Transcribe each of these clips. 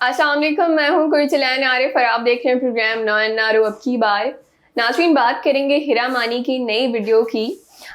अस्सलाम वालेकुम, मैं हूँ कुरचलैन आरिफ और आप देख रहे हैं प्रोग्राम नो एंड नारो अब की बार। नाज़रीन, बात करेंगे हीरा मानी की नई वीडियो की।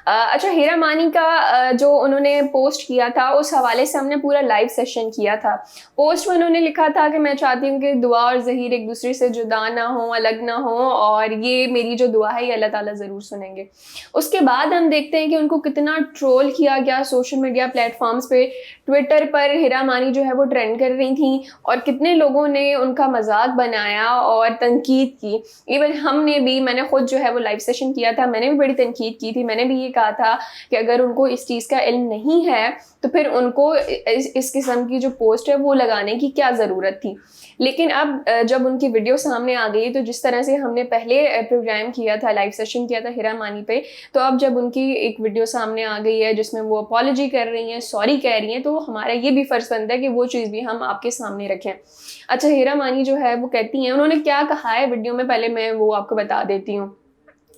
अच्छा, हीरा मानी का जो उन्होंने पोस्ट किया था उस हवाले से हमने पूरा लाइव सेशन किया था। पोस्ट में उन्होंने लिखा था कि मैं चाहती हूँ कि दुआ और ज़हीर एक दूसरे से जुदा ना हो, अलग ना हो, और ये मेरी जो दुआ है ये अल्लाह ताला ज़रूर सुनेंगे। उसके बाद हम देखते हैं कि उनको कितना ट्रोल किया गया सोशल मीडिया प्लेटफॉर्म्स पे। ट्विटर पर हीरा मानी जो है वो ट्रेंड कर रही थी और कितने लोगों ने उनका मजाक बनाया और तनकीद की। इवन हमने भी, मैंने खुद जो है वो लाइव सेशन किया था, मैंने भी बड़ी तनकीद की थी। मैंने भी ये कहा था कि अगर उनको इस चीज़ का इल्म नहीं है तो फिर उनको इस किस्म की जो पोस्ट है वो लगाने की क्या ज़रूरत थी। लेकिन अब जब उनकी वीडियो सामने आ गई तो जिस तरह से हमने पहले प्रोग्राम किया था, लाइव सेशन किया था हीरा मानी पे, तो अब जब उनकी एक वीडियो सामने आ गई है जिसमें वो अपॉलॉजी कर रही हैं, सॉरी कह रही हैं, तो हमारा ये भी फ़र्ज़ बनता है कि वो चीज़ भी हम आपके सामने रखें। अच्छा, हीरा मानी जो है वो कहती हैं, उन्होंने क्या कहा है वीडियो में, पहले मैं वो आपको बता देती हूँ।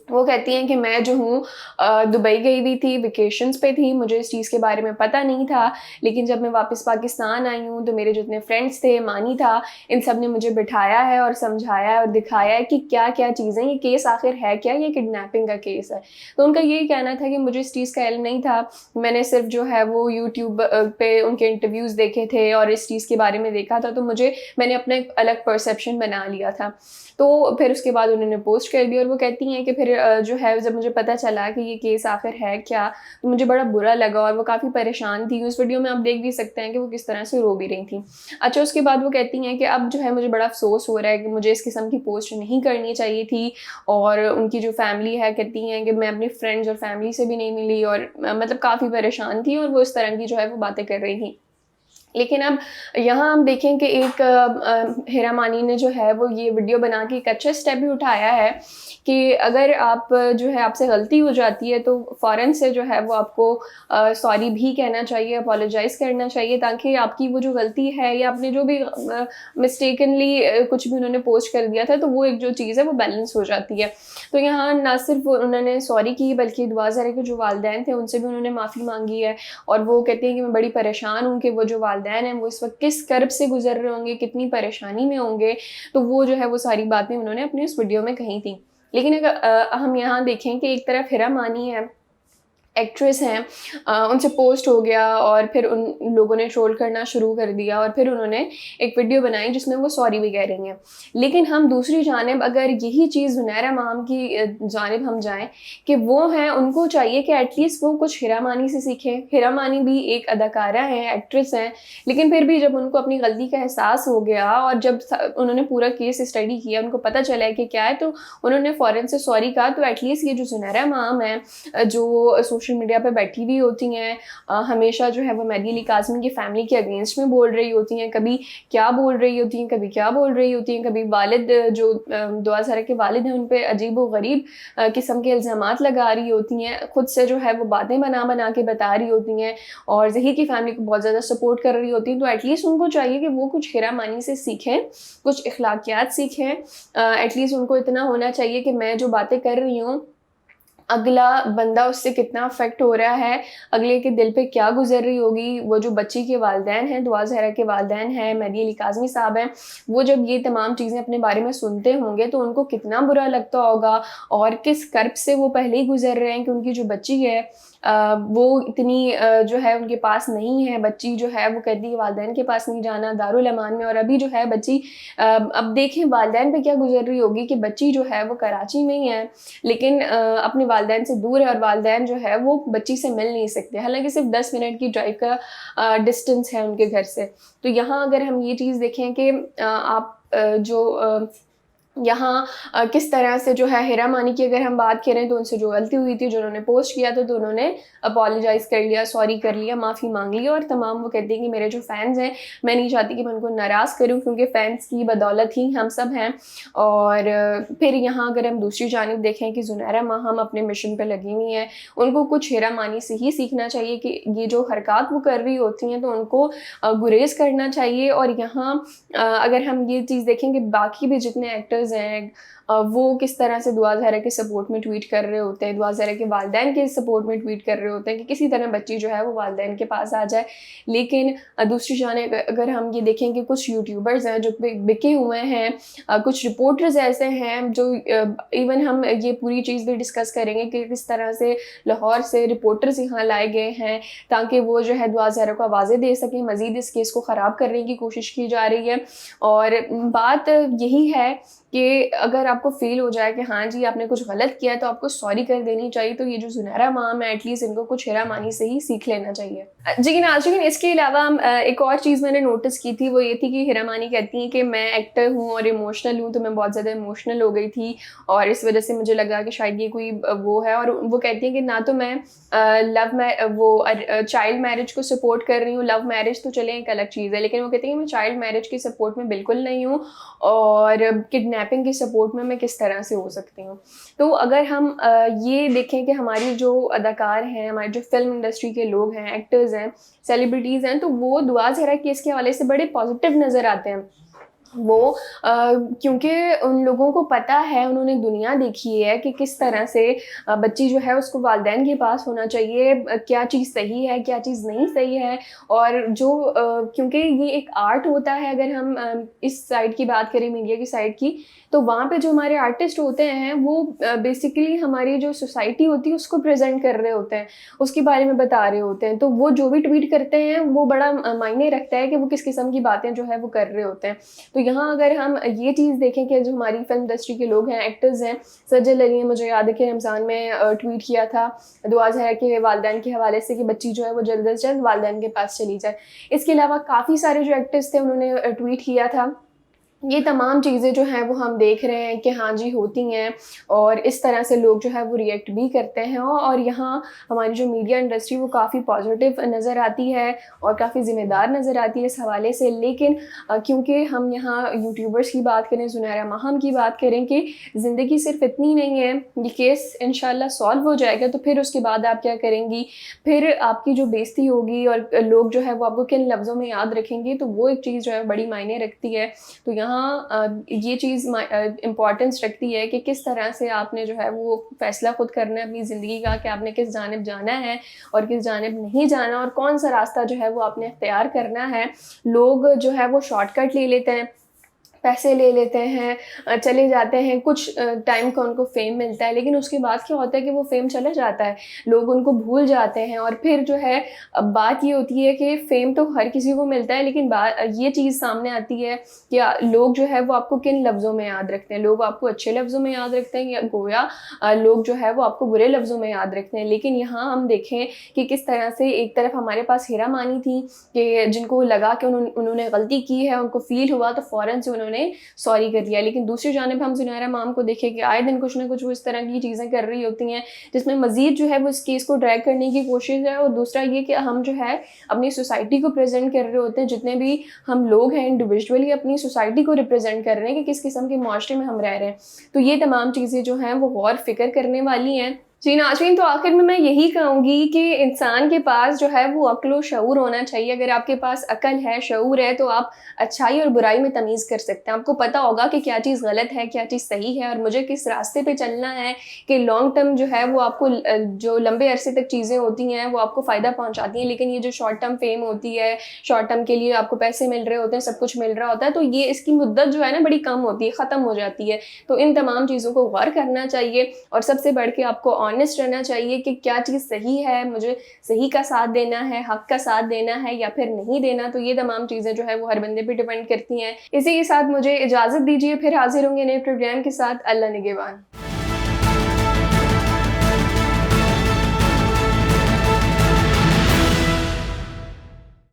वो कहती हैं कि मैं जो हूँ दुबई गई हुई थी, वेकेशंस पे थी, मुझे इस चीज़ के बारे में पता नहीं था, लेकिन जब मैं वापस पाकिस्तान आई हूँ तो मेरे जितने फ्रेंड्स थे, मानी था, इन सब ने मुझे बिठाया है और समझाया है और दिखाया है कि क्या क्या चीज़ें, ये केस आखिर है क्या, ये किडनैपिंग का केस है। तो उनका यही कहना था कि मुझे इस चीज़ का इल्म नहीं था, मैंने सिर्फ जो है वो यूट्यूब पे उनके इंटरव्यूज़ देखे थे और इस चीज़ के बारे में देखा था, तो मैंने अपना एक अलग परसेप्शन बना लिया था। तो फिर उसके बाद उन्होंने पोस्ट कर दिया और वो कहती हैं कि फिर जो है जब मुझे पता चला कि ये केस आखिर है क्या, तो मुझे बड़ा बुरा लगा और वो काफ़ी परेशान थी। उस वीडियो में आप देख भी सकते हैं कि वो किस तरह से रो भी रही थी। अच्छा, उसके बाद वो कहती हैं कि अब जो है मुझे बड़ा अफसोस हो रहा है कि मुझे इस किस्म की पोस्ट नहीं करनी चाहिए थी। और उनकी जो फैमिली है, कहती हैं कि मैं अपनी फ्रेंड्स और फैमिली से भी नहीं मिली और मतलब काफ़ी परेशान थी और वो इस तरह की जो है वो बातें कर रही थी। लेकिन अब यहाँ हम देखें कि एक हीरा मानी ने जो है वो ये वीडियो बना के एक अच्छा स्टेप भी उठाया है कि अगर आप जो है आपसे गलती हो जाती है तो फ़ौरन से जो है वो आपको सॉरी भी कहना चाहिए, अपोलोजाइज़ करना चाहिए, ताकि आपकी वो जो गलती है या आपने जो भी मिस्टेकनली कुछ भी उन्होंने पोस्ट कर दिया था तो वो एक जो चीज़ है वो बैलेंस हो जाती है। तो यहाँ ना सिर्फ उन्होंने सॉरी की बल्कि दुआ ज़रा के जो वालिदैन थे उनसे भी उन्होंने माफ़ी मांगी है। और वो कहती हैं कि मैं बड़ी परेशान हूँ कि वो जो वालिदैन हैं वो इस वक्त किस कर्ब से गुजर रहे होंगे, कितनी परेशानी में होंगे। तो वो जो है वो सारी बातें उन्होंने अपनी उस वीडियो में कही थी। लेकिन अगर हम यहाँ देखें कि एक तरफ हीरा मानी है, एक्ट्रेस हैं, उनसे पोस्ट हो गया और फिर उन लोगों ने ट्रोल करना शुरू कर दिया और फिर उन्होंने एक वीडियो बनाई जिसमें वो सॉरी भी कह रही हैं। लेकिन हम दूसरी जानिब अगर यही चीज़ ज़ुनैरा माम की जानिब हम जाएं कि वो हैं, उनको चाहिए कि एटलीस्ट वो कुछ हीरा मानी से सीखें। हीरा मानी भी एक अदाकारा हैं, एक्ट्रेस हैं, लेकिन फिर भी जब उनको अपनी गलती का एहसास हो गया और जब उन्होंने पूरा केस स्टडी किया, उनको पता चला है कि क्या है, तो उन्होंने फ़ौरन से सॉरी कहा। तो एटलीस्ट ये जो ज़ुनैरा माम है जो सोशल मीडिया पे बैठी हुई होती हैं, हमेशा जो है वो मेहदी अली काज़मी की फ़ैमिली के अगेंस्ट में बोल रही होती हैं, कभी क्या बोल रही होती हैं, कभी क्या बोल रही होती हैं, कभी वालिद जो दुआ ज़रा के वालिद हैं उन पे अजीब व गरीब किस्म के इल्ज़ामात लगा रही होती हैं, खुद से जो है वो बातें बना बना के बता रही होती हैं और ज़हीर की फ़ैमिली को बहुत ज़्यादा सपोर्ट कर रही होती हैं। तो एटलीस्ट उनको चाहिए कि वो कुछ हीरा मानी से सीखें, कुछ अखलाकियात सीखें। एटलीस्ट उनको इतना होना चाहिए कि मैं जो बातें कर रही हूँ अगला बंदा उससे कितना अफेक्ट हो रहा है, अगले के दिल पे क्या गुजर रही होगी। वो जो बच्ची के वालिदैन हैं, दुआ ज़हरा के वालिदैन हैं, मेहदी अली काज़मी साहब हैं, वो जब ये तमाम चीज़ें अपने बारे में सुनते होंगे तो उनको कितना बुरा लगता होगा और किस कर्ब से वो पहले ही गुजर रहे हैं कि उनकी जो बच्ची है वो इतनी जो है उनके पास नहीं है। बच्ची जो है वो कहती है वालिदैन के पास नहीं जाना, दारुल अमान में, और अभी जो है बच्ची अब देखें वालिदैन पे क्या गुजर रही होगी कि बच्ची जो है वो कराची में ही है लेकिन अपने वालिदैन से दूर है और वालिदैन जो है वो बच्ची से मिल नहीं सकते, हालांकि सिर्फ 10 मिनट की ड्राइव का डिस्टेंस है उनके घर से। तो यहाँ अगर हम ये चीज़ देखें कि आप जो यहाँ किस तरह से जो है हीरा मानी की अगर हम बात करें तो उनसे जो गलती हुई थी, जो उन्होंने पोस्ट किया था, तो उन्होंने अपोलोजाइज़ कर लिया, सॉरी कर लिया, माफ़ी मांग ली। और तमाम वो कहते हैं कि मेरे जो फ़ैन्स हैं, मैं नहीं चाहती कि मैं उनको नाराज़ करूं क्योंकि फ़ैन्स की बदौलत ही हम सब हैं। और फिर यहाँ अगर हम दूसरी जानिब देखें कि ज़ुनैरा माम अपने मिशन पर लगी हुई हैं, उनको कुछ हीरा मानी से ही सीखना चाहिए कि ये जो हरकत वो कर रही होती हैं तो उनको गुरेज करना चाहिए। और यहाँ अगर हम ये चीज़ देखें कि बाकी भी जितने एक्टर्स यूट्यूबर्स हैं वो किस तरह से दुआ ज़हरा के सपोर्ट में ट्वीट कर रहे होते हैं, दुआ ज़हरा के वालिदैन के सपोर्ट में ट्वीट कर रहे होते हैं कि किसी तरह बच्ची जो है वो वालिदैन के पास आ जाए। लेकिन दूसरी जानिब अगर हम ये देखें कि कुछ यूट्यूबर्स हैं जो बिके हुए हैं, कुछ रिपोर्टर्स ऐसे हैं जो इवन हम ये पूरी चीज़ भी डिस्कस करेंगे कि किस तरह से लाहौर से रिपोर्टर्स यहाँ लाए गए हैं ताकि वो जो है दुआ ज़हरा को आवाज़ें दे सकें। मज़ीद इस केस को ख़राब करने की कोशिश की जा रही है। और बात यही है कि अगर आपको फ़ील हो जाए कि हाँ जी आपने कुछ गलत किया है तो आपको सॉरी कर देनी चाहिए। तो ये जो ज़ुनैरा माम है एटलीस्ट इनको कुछ हिरा मानी से ही सीख लेना चाहिए। जी नाज़रीन, इसके अलावा एक और चीज़ मैंने नोटिस की थी, वो ये थी कि हिरा मानी कहती हैं कि मैं एक्टर हूँ और इमोशनल हूँ, तो मैं बहुत ज़्यादा इमोशनल हो गई थी और इस वजह से मुझे लगा कि शायद ये कोई वो है। और वो कहती हैं कि ना तो मैं चाइल्ड मैरिज को सपोर्ट कर रही हूँ, लव मैरिज तो चले एक अलग चीज़ है, लेकिन वो कहती हैं कि मैं चाइल्ड मैरिज के सपोर्ट में बिल्कुल नहीं हूँ और किडनैपिंग के सपोर्ट में मैं किस तरह से हो सकती हूँ। तो अगर हम ये देखें कि हमारी जो अदाकार हैं, हमारी जो फिल्म इंडस्ट्री के लोग हैं, एक्टर्स हैं, सेलिब्रिटीज़ हैं, तो वो दुआ ज़हरा केस के हवाले से बड़े पॉजिटिव नज़र आते हैं। वो क्योंकि उन लोगों को पता है, उन्होंने दुनिया देखी है कि किस तरह से बच्ची जो है उसको वालिदैन के पास होना चाहिए, क्या चीज़ सही है क्या चीज़ नहीं सही है। और जो क्योंकि ये एक आर्ट होता है, अगर हम इस साइड की बात करें, मीडिया की साइड की, तो वहाँ पे जो हमारे आर्टिस्ट होते हैं वो बेसिकली हमारी जो सोसाइटी होती है उसको प्रेजेंट कर रहे होते हैं, उसके बारे में बता रहे होते हैं। तो वो जो भी ट्वीट करते हैं वो बड़ा मायने रखता है कि वो किस किस्म की बातें जो है वो कर रहे होते हैं। तो यहाँ अगर हम ये चीज़ देखें कि जो हमारी फिल्म इंडस्ट्री के लोग हैं, एक्टर्स हैं, सज्जल अली ने मुझे याद है कि रमज़ान में ट्वीट किया था दुआ ज़हरा के वालिदैन के हवाले से कि बच्ची जो है वो जल्द से जल्द वालिदैन के पास चली जाए। इसके अलावा काफ़ी सारे जो एक्टर्स थे उन्होंने ट्वीट किया था। ये तमाम चीज़ें जो हैं वो हम देख रहे हैं कि हाँ जी होती हैं और इस तरह से लोग जो है वो रिएक्ट भी करते हैं। और यहाँ हमारी जो मीडिया इंडस्ट्री वो काफ़ी पॉजिटिव नज़र आती है और काफ़ी ज़िम्मेदार नज़र आती है इस हवाले से। लेकिन क्योंकि हम यहाँ यूट्यूबर्स की बात करें, ज़ुनैरा माहम की बात करें कि ज़िंदगी सिर्फ इतनी नहीं है, ये केस इंशाल्लाह सॉल्व हो जाएगा तो फिर उसके बाद आप क्या करेंगी, फिर आपकी जो बेइज्जती होगी और लोग जो है वो आपको किन लफ्ज़ों में याद रखेंगे, तो वो एक चीज़ जो है बड़ी मायने रखती है। तो यहाँ ये चीज़ इम्पॉर्टेंस रखती है कि किस तरह से आपने जो है वो फ़ैसला ख़ुद करना है अपनी ज़िंदगी का कि आपने किस जानिब जाना है और किस जानिब नहीं जाना और कौन सा रास्ता जो है वो आपने इख्तियार करना है। लोग जो है वो शॉर्टकट ले लेते हैं, पैसे ले लेते हैं, चले जाते हैं, कुछ टाइम का उनको फ़ेम मिलता है, लेकिन उसके बाद क्या होता है कि वो फ़ेम चला जाता है, लोग उनको भूल जाते हैं। और फिर जो है अब बात ये होती है कि फ़ेम तो हर किसी को मिलता है, लेकिन ये चीज़ सामने आती है कि लोग जो है वो आपको किन लफ्ज़ों में याद रखते हैं। लोग आपको अच्छे लफ्ज़ों में याद रखते हैं या गोया लोग जो है वो आपको बुरे लफ्ज़ों में याद रखते हैं। लेकिन यहाँ हम देखें कि किस तरह से एक तरफ हमारे पास हिरा मानी थी कि जिनको लगा कि उन्होंने गलती की है, उनको फ़ील हुआ तो फ़ौरन से उन्होंने सॉरी कर दिया। लेकिन दूसरी जानिब हम ज़ुनैरा माम को देखें कि आए दिन कुछ ना कुछ वो इस तरह की चीज़ें कर रही होती हैं जिसमें मज़ीद जो है वो इस केस को ड्रैग करने की कोशिश है। और दूसरा ये कि हम जो है अपनी सोसाइटी को प्रेजेंट कर रहे होते हैं, जितने भी हम लोग हैं इंडिविजुअली अपनी सोसाइटी को रिप्रेजेंट कर रहे हैं कि किस किस्म के माशरे में हम रह रहे हैं। तो ये तमाम चीज़ें जो हैं वो गौर फिक्र करने वाली हैं। जी नाज़रीन, तो आखिर में मैं यही कहूँगी कि इंसान के पास जो है वो अक्ल व शऊर होना चाहिए। अगर आपके पास अकल है, शऊर है, तो आप अच्छाई और बुराई में तमीज़ कर सकते हैं। आपको पता होगा कि क्या चीज़ गलत है, क्या चीज़ सही है और मुझे किस रास्ते पे चलना है कि लॉन्ग टर्म जो है वो आपको जो लंबे अरसे तक चीज़ें होती हैं वो आपको फ़ायदा पहुँचाती हैं। लेकिन ये जो शॉर्ट टर्म फेम होती है, शॉर्ट टर्म के लिए आपको पैसे मिल रहे होते हैं, सब कुछ मिल रहा होता है, तो ये इसकी मुद्दत जो है ना बड़ी कम होती है, ख़त्म हो जाती है। तो इन तमाम चीज़ों को गौर करना चाहिए और सबसे बढ़ के आपको ऑनेस्ट रहना चाहिए कि क्या चीज़ सही है, मुझे सही का साथ देना है, हक का साथ देना है या फिर नहीं देना। तो ये तमाम चीज़ें जो है वो हर बंदे पे डिपेंड करती हैं। इसी के साथ मुझे इजाज़त दीजिए, फिर हाजिर होंगे नए प्रोग्राम के साथ। अल्लाह निगहबान।